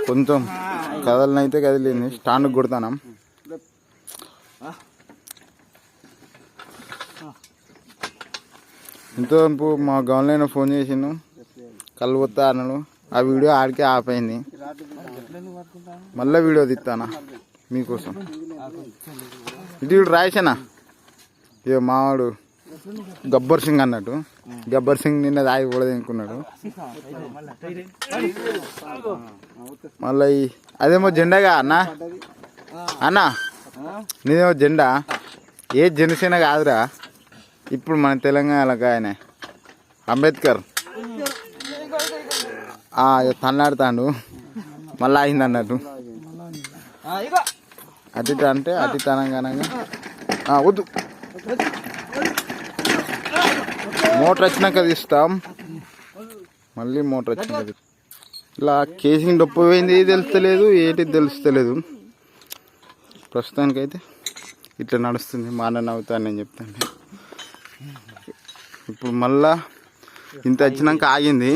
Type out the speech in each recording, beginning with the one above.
కొంచెం కదలనైతే కదిలింది. స్టాండ్ కొడతాను. ఎంతో మా గవర్నమెంట్ ఫోన్ చేసిండు, కళ్ళు పోతా అన్నాడు. ఆ వీడియో ఆడికే ఆపైంది. మళ్ళీ వీడియో తీస్తానా మీకోసం. ఇది రాయసనా ఇక మావాడు గబ్బర్ సింగ్ అన్నట్టు. గబ్బర్ సింగ్ నిన్న తాగిపోలేదు అనుకున్నాడు. మళ్ళీ అదేమో జెండాగా అన్నా అన్నా నీదేమో జెండా. ఏ జనసేన కాదురా, ఇప్పుడు మన తెలంగాణలో ఆయన అంబేద్కర్ తన్నాడుతాడు. మళ్ళీ అయింది అన్నట్టు. అటు అంటే అటు తనంగా వద్దు. మోటార్ వచ్చినాక తీస్తాం. మళ్ళీ మోటార్ వచ్చినాక ఇలా కేసింగ్ డొప్పు పోయింది తెలుస్తలేదు, ఏంటి తెలుస్తలేదు. ప్రస్తుతానికైతే ఇట్లా నడుస్తుంది. మా అన్న నవ్వుతాను నేను చెప్తాను. ఇప్పుడు మళ్ళా ఇంత వచ్చినాక ఆగింది.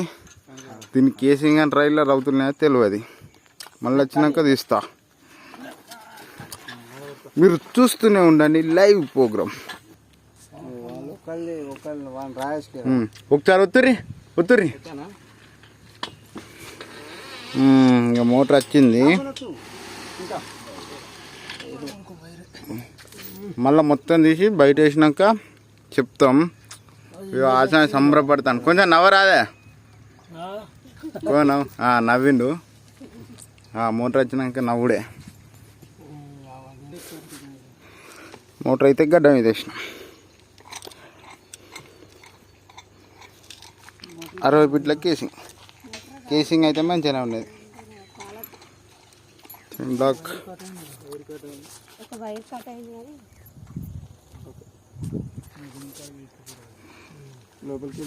దీన్ని కేసింగ్ అని రైల్లో అవుతున్నాయో తెలియదు. మళ్ళీ వచ్చినాక తీస్తా. మీరు చూస్తూనే ఉండండి లైవ్ ప్రోగ్రామ్. ఒకసారి ఒత్తుర్రి. ఇంకా మోటార్ వచ్చింది. మళ్ళీ మొత్తం తీసి బయట వేసినాక చెప్తాం. ఆశ సంబరపడతాను. కొంచెం నవ్వరాదే. నవ్విండు. మోటార్ వచ్చినాక నవ్వుడే. మోటార్ అయితే గడ్డ మీద వేసిన 60 ఫీట్ల కేసింగ్ అయితే మంచిగానే ఉండేది. బ్లాక్ లోపలికి